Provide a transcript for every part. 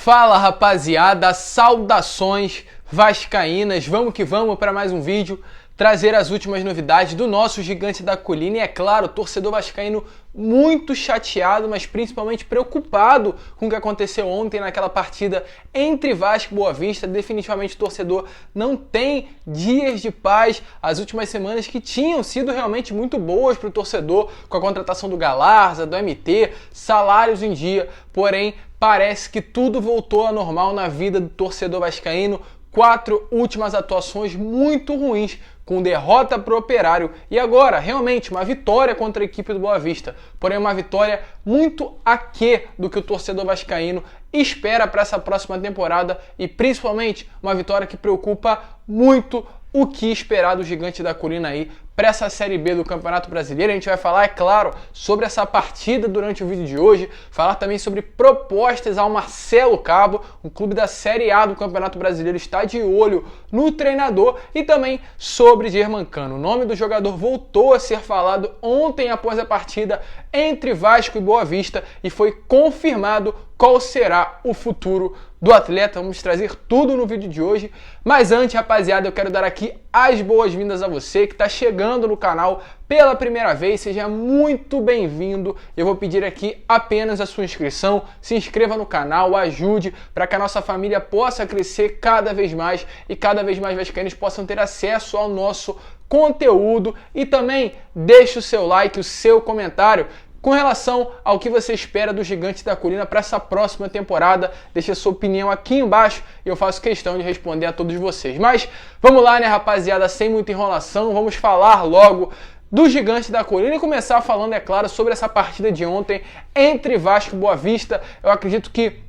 Fala rapaziada, saudações vascaínas, vamos que vamos para mais um vídeo, trazer as últimas novidades do nosso gigante da colina e é claro, torcedor vascaíno muito chateado, mas principalmente preocupado com o que aconteceu ontem naquela partida entre Vasco e Boa Vista. Definitivamente o torcedor não tem dias de paz, as últimas semanas que tinham sido realmente muito boas para o torcedor, com a contratação do Galarza, do MT, salários em dia, porém parece que tudo voltou ao normal na vida do torcedor vascaíno. 4 últimas atuações muito ruins, com derrota para o Operário e agora, realmente, uma vitória contra a equipe do Boa Vista. Porém, uma vitória muito aquém do que o torcedor vascaíno espera para essa próxima temporada e, principalmente, uma vitória que preocupa muito o que esperar do gigante da colina aí para essa Série B do Campeonato Brasileiro. A gente vai falar, é claro, sobre essa partida durante o vídeo de hoje, falar também sobre propostas ao Marcelo Cabo, o clube da Série A do Campeonato Brasileiro está de olho no treinador, e também sobre Germancano. O nome do jogador voltou a ser falado ontem após a partida entre Vasco e Boa Vista e foi confirmado qual será o futuro do atleta. Vamos trazer tudo no vídeo de hoje, mas antes, rapaziada, eu quero dar aqui as boas-vindas a você que está chegando no canal pela primeira vez, seja muito bem-vindo. Eu vou pedir aqui apenas a sua inscrição, se inscreva no canal, ajude para que a nossa família possa crescer cada vez mais e cada vez mais vascaínos possam ter acesso ao nosso conteúdo, e também deixe o seu like, o seu comentário com relação ao que você espera do Gigante da Colina para essa próxima temporada. Deixe a sua opinião aqui embaixo e eu faço questão de responder a todos vocês. Mas vamos lá, né, rapaziada, sem muita enrolação, vamos falar logo do Gigante da Colina e começar falando, é claro, sobre essa partida de ontem entre Vasco e Boa Vista. Eu acredito que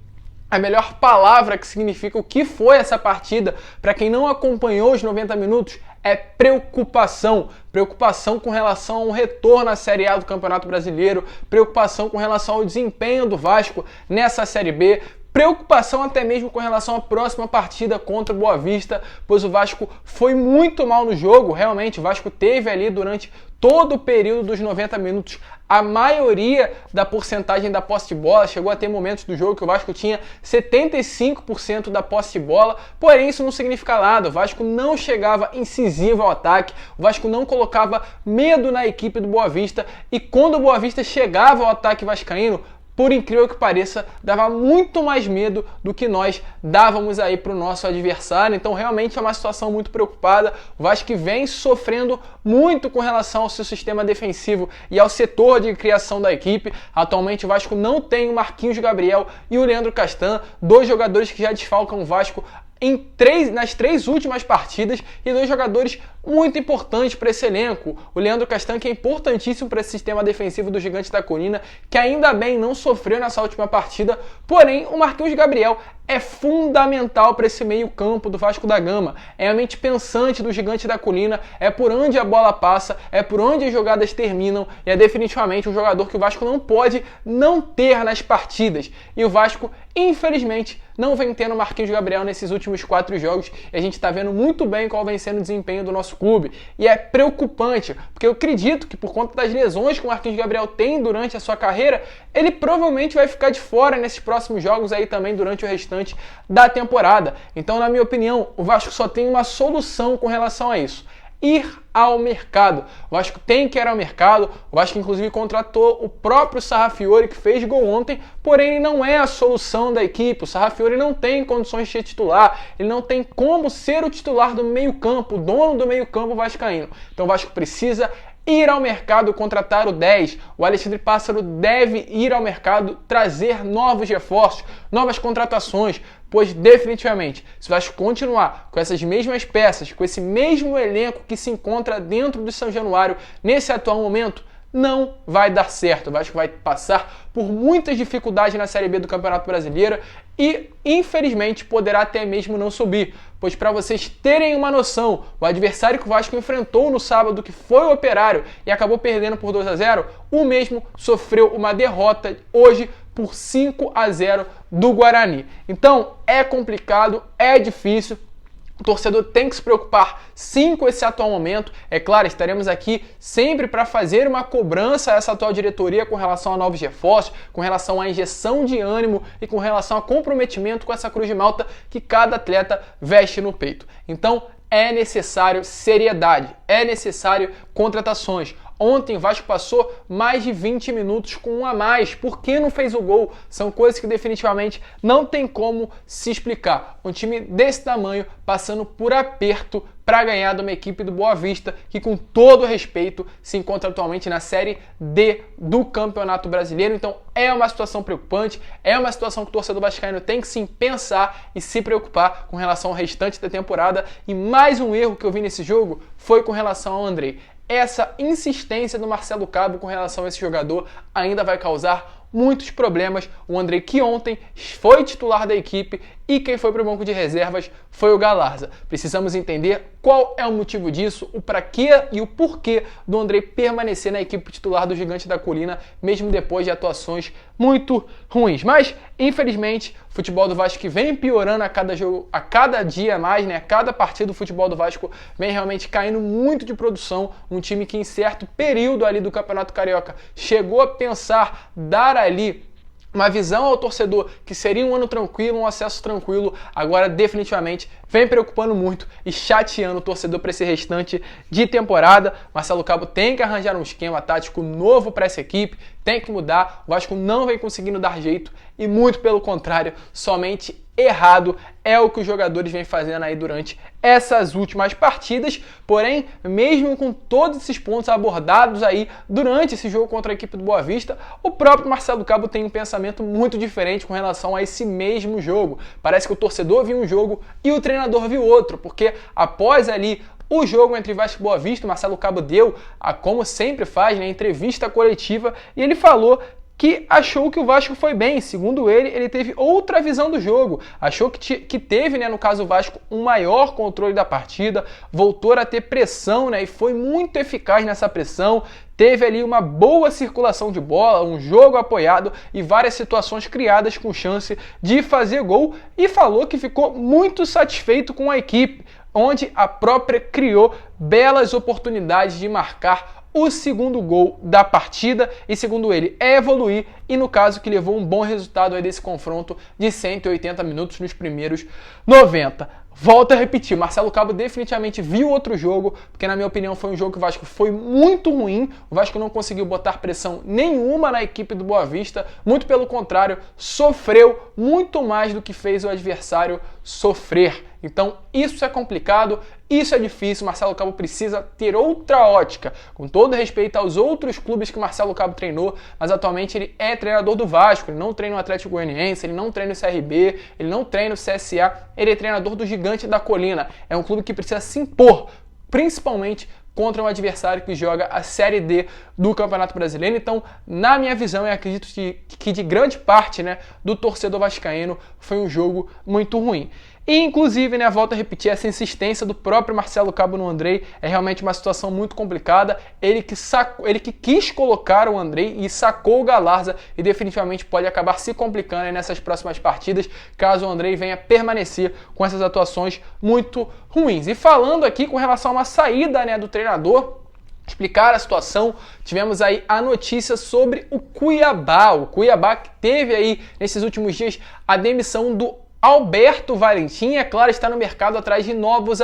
a melhor palavra que significa o que foi essa partida, para quem não acompanhou os 90 minutos, é preocupação. Preocupação com relação ao retorno à Série A do Campeonato Brasileiro, preocupação com relação ao desempenho do Vasco nessa Série B, preocupação até mesmo com relação à próxima partida contra o Boa Vista, pois o Vasco foi muito mal no jogo. Realmente, o Vasco teve ali durante todo o período dos 90 minutos a maioria da porcentagem da posse de bola. Chegou a ter momentos do jogo que o Vasco tinha 75% da posse de bola, porém isso não significa nada. O Vasco não chegava incisivo ao ataque, o Vasco não colocava medo na equipe do Boa Vista, e quando o Boa Vista chegava ao ataque vascaíno, por incrível que pareça, dava muito mais medo do que nós dávamos aí para o nosso adversário. Então realmente é uma situação muito preocupada. O Vasco vem sofrendo muito com relação ao seu sistema defensivo e ao setor de criação da equipe. Atualmente o Vasco não tem o Marquinhos Gabriel e o Leandro Castan, dois jogadores que já desfalcam o Vasco nas 3 últimas partidas, e 2 jogadores muito importantes para esse elenco. O Leandro Castan, que é importantíssimo para esse sistema defensivo do Gigante da Colina, que ainda bem não sofreu nessa última partida, porém o Marquinhos Gabriel é fundamental para esse meio campo do Vasco da Gama. É a mente pensante do Gigante da Colina, é por onde a bola passa, é por onde as jogadas terminam, e é definitivamente um jogador que o Vasco não pode não ter nas partidas. E o Vasco, infelizmente, não vem tendo o Marquinhos Gabriel nesses últimos 4 jogos, e a gente está vendo muito bem qual vem sendo o desempenho do nosso clube. E é preocupante, porque eu acredito que por conta das lesões que o Marquinhos Gabriel tem durante a sua carreira, ele provavelmente vai ficar de fora nesses próximos jogos aí também durante o restante da temporada. Então, na minha opinião, o Vasco só tem uma solução com relação a isso: ir ao mercado. O Vasco tem que ir ao mercado. O Vasco inclusive contratou o próprio Sarrafiori, que fez gol ontem, porém ele não é a solução da equipe. O Sarrafiori não tem condições de ser titular, ele não tem como ser o titular do meio campo, o dono do meio campo vascaíno. Então o Vasco precisa ir ao mercado, contratar o 10. O Alexandre Pássaro deve ir ao mercado, trazer novos reforços, novas contratações, pois definitivamente, se o Vasco continuar com essas mesmas peças, com esse mesmo elenco que se encontra dentro do São Januário nesse atual momento, não vai dar certo. O Vasco vai passar por muitas dificuldades na Série B do Campeonato Brasileiro e, infelizmente, poderá até mesmo não subir. Pois, para vocês terem uma noção, o adversário que o Vasco enfrentou no sábado, que foi o Operário, e acabou perdendo por 2-0, o mesmo sofreu uma derrota hoje por 5-0 do Guarani. Então, é complicado, é difícil. O torcedor tem que se preocupar sim com esse atual momento. É claro, estaremos aqui sempre para fazer uma cobrança a essa atual diretoria com relação a novos reforços, com relação à injeção de ânimo e com relação a comprometimento com essa cruz de malta que cada atleta veste no peito. Então é necessário seriedade, é necessário contratações. Ontem o Vasco passou mais de 20 minutos com um a mais. Por que não fez o gol? São coisas que definitivamente não tem como se explicar. Um time desse tamanho passando por aperto para ganhar de uma equipe do Boa Vista, que com todo respeito se encontra atualmente na Série D do Campeonato Brasileiro. Então é uma situação preocupante, é uma situação que o torcedor vascaíno tem que sim pensar e se preocupar com relação ao restante da temporada. E mais um erro que eu vi nesse jogo foi com relação ao Andrei. Essa insistência do Marcelo Cabo com relação a esse jogador ainda vai causar muitos problemas. O Andrei, que ontem foi titular da equipe, e quem foi para o banco de reservas foi o Galarza. Precisamos entender qual é o motivo disso, o para quê e o porquê do Andrei permanecer na equipe titular do Gigante da Colina, mesmo depois de atuações muito ruins. Mas, infelizmente, o futebol do Vasco que vem piorando a cada jogo, a cada dia mais, né? A cada partida do futebol do Vasco vem realmente caindo muito de produção. Um time que em certo período ali do Campeonato Carioca chegou a pensar dar ali uma visão ao torcedor que seria um ano tranquilo, um acesso tranquilo, agora definitivamente vem preocupando muito e chateando o torcedor para esse restante de temporada. Marcelo Cabo tem que arranjar um esquema tático novo para essa equipe, tem que mudar. O Vasco não vem conseguindo dar jeito e muito pelo contrário, somente errado é o que os jogadores vêm fazendo aí durante essas últimas partidas. Porém, mesmo com todos esses pontos abordados aí durante esse jogo contra a equipe do Boa Vista, o próprio Marcelo Cabo tem um pensamento muito diferente com relação a esse mesmo jogo. Parece que o torcedor viu um jogo e o treinador viu outro, porque após ali o jogo entre Vasco e Boa Vista, o Marcelo Cabo deu, como sempre faz, né, entrevista coletiva, e ele falou que achou que o Vasco foi bem. Segundo ele teve outra visão do jogo. Achou que teve, né, no caso o Vasco, um maior controle da partida, voltou a ter pressão, né, e foi muito eficaz nessa pressão. Teve ali uma boa circulação de bola, um jogo apoiado e várias situações criadas com chance de fazer gol. E falou que ficou muito satisfeito com a equipe, onde a própria criou belas oportunidades de marcar o segundo gol da partida e, segundo ele, é evoluir e, no caso, que levou um bom resultado aí desse confronto de 180 minutos nos primeiros 90. Volto a repetir, Marcelo Cabo definitivamente viu outro jogo, porque na minha opinião foi um jogo que o Vasco foi muito ruim, o Vasco não conseguiu botar pressão nenhuma na equipe do Boa Vista, muito pelo contrário, sofreu muito mais do que fez o adversário sofrer. Então isso é complicado, isso é difícil, Marcelo Cabo precisa ter outra ótica, com todo respeito aos outros clubes que Marcelo Cabo treinou, mas atualmente ele é treinador do Vasco, ele não treina o Atlético Goianiense, ele não treina o CRB, ele não treina o CSA, ele é treinador do Gigante da Colina. É um clube que precisa se impor, principalmente contra um adversário que joga a Série D do Campeonato Brasileiro. Então, na minha visão, eu acredito que de grande parte, né, do torcedor vascaíno foi um jogo muito ruim. E, inclusive, né, volto a repetir, essa insistência do próprio Marcelo Cabo no Andrei é realmente uma situação muito complicada. Ele que quis colocar o Andrei e sacou o Galarza e definitivamente pode acabar se complicando aí nessas próximas partidas, caso o Andrei venha permanecer com essas atuações muito ruins. E falando aqui com relação a uma saída, né, do treinador, explicar a situação, tivemos aí a notícia sobre o Cuiabá que teve aí nesses últimos dias a demissão do Alberto Valentim, é claro, está no mercado atrás de novos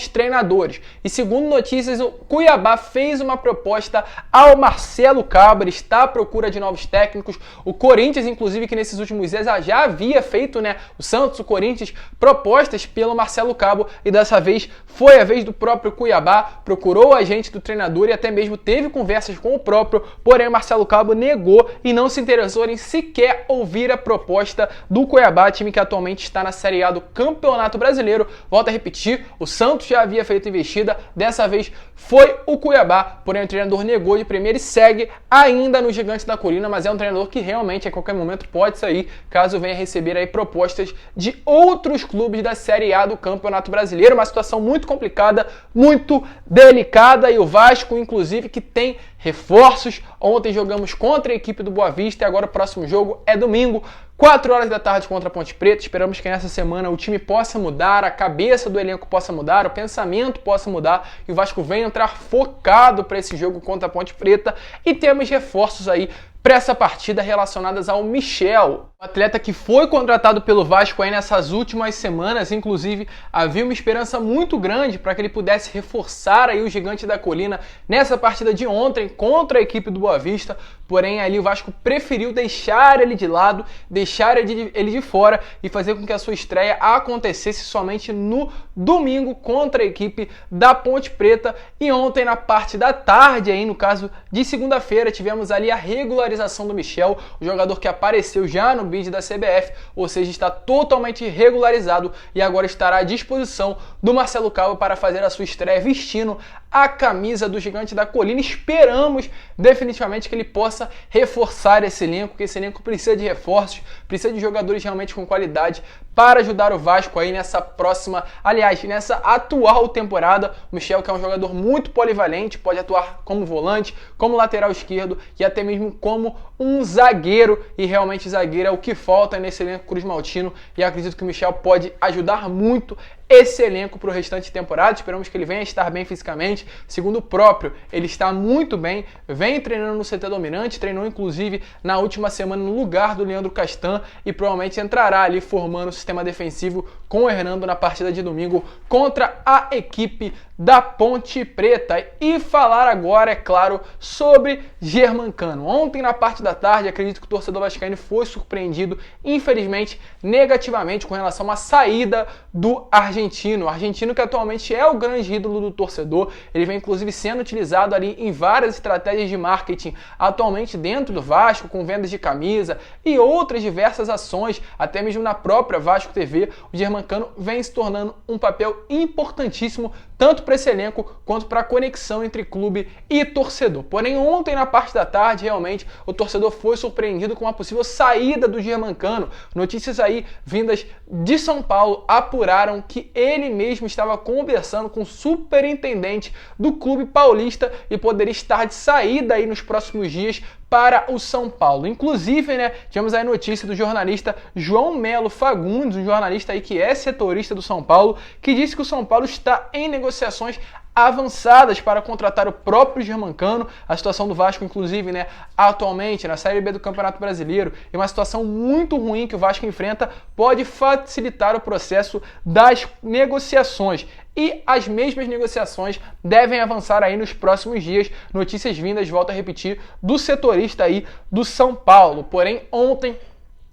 treinadores. E segundo notícias, o Cuiabá fez uma proposta ao Marcelo Cabo, ele está à procura de novos técnicos. O Corinthians, inclusive, que nesses últimos dias já havia feito, né, o Santos, o Corinthians, propostas pelo Marcelo Cabo, e dessa vez foi a vez do próprio Cuiabá, procurou o agente do treinador e até mesmo teve conversas com o próprio, porém o Marcelo Cabo negou e não se interessou em sequer ouvir a proposta do Cuiabá, time que atualmente está na Série A do Campeonato Brasileiro. Volto a repetir, o Santos já havia feito investida, dessa vez foi o Cuiabá, porém o treinador negou de primeira e segue ainda no Gigante da Colina, mas é um treinador que realmente a qualquer momento pode sair, caso venha receber aí propostas de outros clubes da Série A do Campeonato Brasileiro. Uma situação muito complicada, muito delicada, e o Vasco, inclusive, que tem reforços. Ontem jogamos contra a equipe do Boa Vista e agora o próximo jogo é domingo, 4 horas da tarde contra a Ponte Preta. Esperamos que nessa semana o time possa mudar, a cabeça do elenco possa mudar, o pensamento possa mudar e o Vasco venha entrar focado para esse jogo contra a Ponte Preta. E temos reforços aí para essa partida relacionadas ao Michel, o atleta que foi contratado pelo Vasco aí nessas últimas semanas. Inclusive havia uma esperança muito grande para que ele pudesse reforçar aí o Gigante da Colina nessa partida de ontem contra a equipe do Boa Vista, porém ali o Vasco preferiu deixar ele de lado, deixar ele de fora e fazer com que a sua estreia acontecesse somente no domingo contra a equipe da Ponte Preta. E ontem na parte da tarde, aí no caso de segunda-feira, tivemos ali a regularização do Michel, o jogador que apareceu já no bid da CBF, ou seja, está totalmente regularizado e agora estará à disposição do Marcelo Cabo para fazer a sua estreia vestindo a camisa do Gigante da Colina. Esperamos definitivamente que ele possa reforçar esse elenco, que esse elenco precisa de reforços, precisa de jogadores realmente com qualidade para ajudar o Vasco aí nessa próxima, aliás, nessa atual temporada. O Michel, que é um jogador muito polivalente, pode atuar como volante, como lateral esquerdo e até mesmo como um zagueiro, e realmente zagueiro é o que falta nesse elenco cruzmaltino, e acredito que o Michel pode ajudar muito esse elenco para o restante de temporada. Esperamos que ele venha estar bem fisicamente. Segundo o próprio, ele está muito bem, vem treinando no CT Dominante, treinou inclusive na última semana no lugar do Leandro Castan e provavelmente entrará ali formando o sistema defensivo com o Hernando na partida de domingo contra a equipe da Ponte Preta. E falar agora, é claro, sobre Germancano. Ontem na parte da tarde, acredito que o torcedor vascaíno foi surpreendido, infelizmente, negativamente com relação à saída do argentino. O argentino que atualmente é o grande ídolo do torcedor. Ele vem inclusive sendo utilizado ali em várias estratégias de marketing atualmente dentro do Vasco, com vendas de camisa e outras diversas ações, até mesmo na própria Vasco TV. O Germancano vem se tornando um papel importantíssimo tanto para esse elenco quanto para a conexão entre clube e torcedor. Porém, ontem na parte da tarde, realmente, o torcedor foi surpreendido com uma possível saída do Germancano. Notícias aí vindas de São Paulo apuraram que ele mesmo estava conversando com o superintendente do clube paulista e poderia estar de saída aí nos próximos dias para o São Paulo. Inclusive, né, tivemos aí notícia do jornalista João Melo Fagundes, um jornalista aí que é setorista do São Paulo, que disse que o São Paulo está em negociações avançadas para contratar o próprio Germancano. A situação do Vasco, inclusive, né, atualmente na Série B do Campeonato Brasileiro, é uma situação muito ruim que o Vasco enfrenta, pode facilitar o processo das negociações. E as mesmas negociações devem avançar aí nos próximos dias. Notícias vindas, volto a repetir, do setorista aí do São Paulo. Porém, ontem,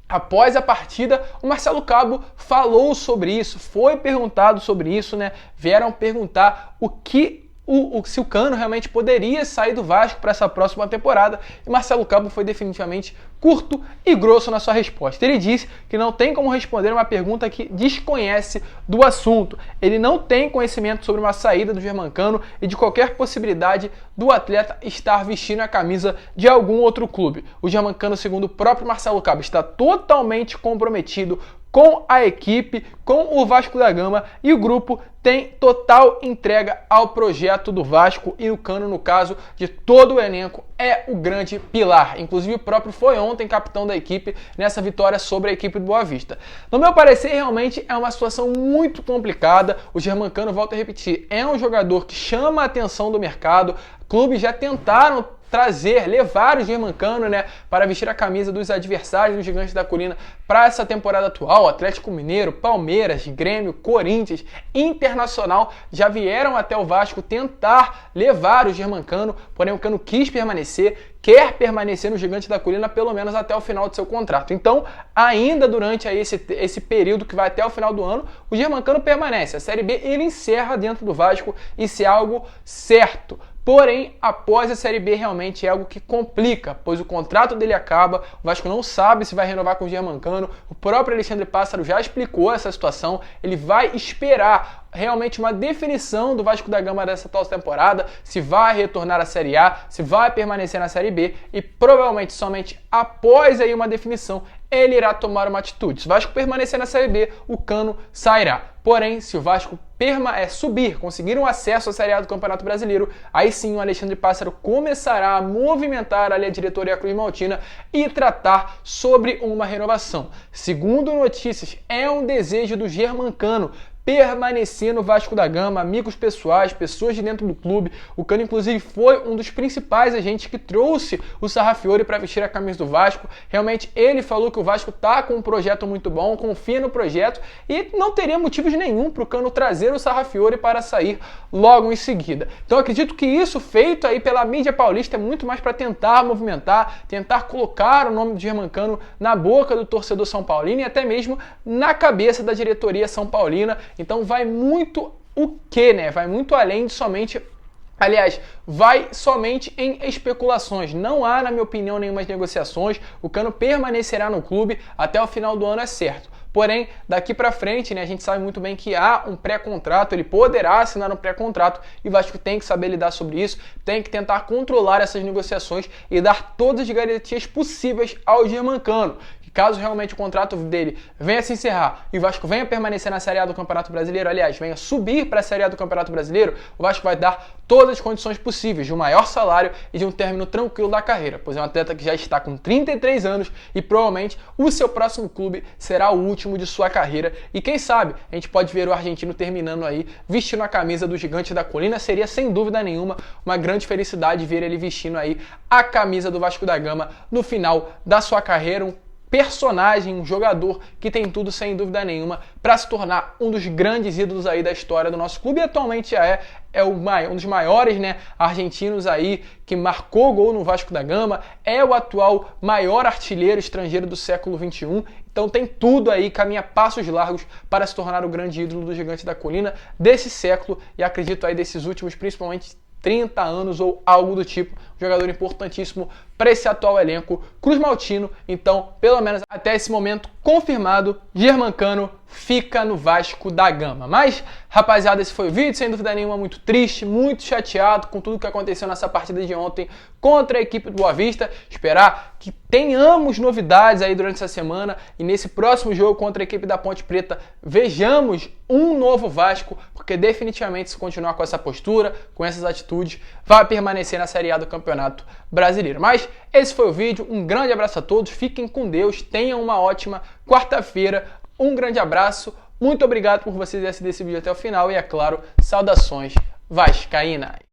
após a partida, o Marcelo Cabo falou sobre isso, foi perguntado sobre isso, né? Vieram perguntar se o Cano realmente poderia sair do Vasco para essa próxima temporada, e Marcelo Cabo foi definitivamente curto e grosso na sua resposta. Ele disse que não tem como responder uma pergunta que desconhece do assunto. Ele não tem conhecimento sobre uma saída do Germancano e de qualquer possibilidade do atleta estar vestindo a camisa de algum outro clube. O Germancano, segundo o próprio Marcelo Cabo, está totalmente comprometido com a equipe, com o Vasco da Gama, e o grupo tem total entrega ao projeto do Vasco, e o Cano, no caso de todo o elenco, é o grande pilar. Inclusive o próprio foi ontem capitão da equipe nessa vitória sobre a equipe do Boa Vista. No meu parecer, realmente é uma situação muito complicada. O Germancano, volto a repetir, é um jogador que chama a atenção do mercado. Clubes já tentaram levar o Germancano, né, para vestir a camisa dos adversários do Gigante da Colina para essa temporada atual. Atlético Mineiro, Palmeiras, Grêmio, Corinthians, Internacional já vieram até o Vasco tentar levar o Germancano, porém o Cano quis permanecer, quer permanecer no Gigante da Colina pelo menos até o final do seu contrato. Então, ainda durante aí esse período que vai até o final do ano, o Germancano permanece. A Série B ele encerra dentro do Vasco, isso é algo certo. Porém, após a Série B realmente é algo que complica, pois o contrato dele acaba, o Vasco não sabe se vai renovar com o Germancano. O próprio Alexandre Pássaro já explicou essa situação, ele vai esperar realmente uma definição do Vasco da Gama dessa atual temporada, se vai retornar à Série A, se vai permanecer na Série B, e provavelmente somente após aí uma definição ele irá tomar uma atitude. Se o Vasco permanecer na Série B, o Cano sairá. Porém, se o Vasco subir, conseguir um acesso à Série A do Campeonato Brasileiro, aí sim o Alexandre Pássaro começará a movimentar ali a diretoria cruz-maltina e tratar sobre uma renovação. Segundo notícias, é um desejo do Germancano permanecer no Vasco da Gama, amigos pessoais, pessoas de dentro do clube. O Cano, inclusive, foi um dos principais agentes que trouxe o Sarrafiori para vestir a camisa do Vasco. Realmente, ele falou que o Vasco está com um projeto muito bom, confia no projeto e não teria motivos nenhum para o Cano trazer o Sarrafiori para sair logo em seguida. Então, acredito que isso feito aí pela mídia paulista é muito mais para tentar movimentar, tentar colocar o nome do Germancano na boca do torcedor são paulino e até mesmo na cabeça da diretoria são paulina. Então vai muito o quê, né? Vai muito além de somente... Aliás, vai somente em especulações. Não há, na minha opinião, nenhumas negociações. O Cano permanecerá no clube até o final do ano, é certo. Porém, daqui para frente, né, a gente sabe muito bem que há um pré-contrato, ele poderá assinar um pré-contrato e o Vasco tem que saber lidar sobre isso, tem que tentar controlar essas negociações e dar todas as garantias possíveis ao Germancano. Caso realmente o contrato dele venha se encerrar e o Vasco venha permanecer na Série A do Campeonato Brasileiro, aliás, venha subir para a Série A do Campeonato Brasileiro, o Vasco vai dar todas as condições possíveis de um maior salário e de um término tranquilo da carreira, pois é um atleta que já está com 33 anos e provavelmente o seu próximo clube será o último de sua carreira e quem sabe a gente pode ver o argentino terminando aí vestindo a camisa do Gigante da Colina. Seria sem dúvida nenhuma uma grande felicidade ver ele vestindo aí a camisa do Vasco da Gama no final da sua carreira, um personagem, um jogador que tem tudo, sem dúvida nenhuma, para se tornar um dos grandes ídolos aí da história do nosso clube e atualmente um dos maiores, né, argentinos aí que marcou gol no Vasco da Gama, é o atual maior artilheiro estrangeiro do século XXI, então tem tudo aí, caminha passos largos para se tornar o grande ídolo do Gigante da Colina desse século e acredito aí desses últimos, principalmente 30 anos ou algo do tipo, um jogador importantíssimo para esse atual elenco cruz-maltino. Então, pelo menos até esse momento confirmado, Germancano fica no Vasco da Gama. Mas, rapaziada, esse foi o vídeo, sem dúvida nenhuma muito triste, muito chateado com tudo que aconteceu nessa partida de ontem contra a equipe do Boa Vista. Esperar que tenhamos novidades aí durante essa semana e nesse próximo jogo contra a equipe da Ponte Preta vejamos um novo Vasco, porque definitivamente se continuar com essa postura, com essas atitudes, vai permanecer na Série A do Campeonato Brasileiro. Mas esse foi o vídeo, um grande abraço a todos, fiquem com Deus, tenham uma ótima quarta-feira, um grande abraço, muito obrigado por vocês assistirem esse vídeo até o final e, é claro, saudações vascaínas!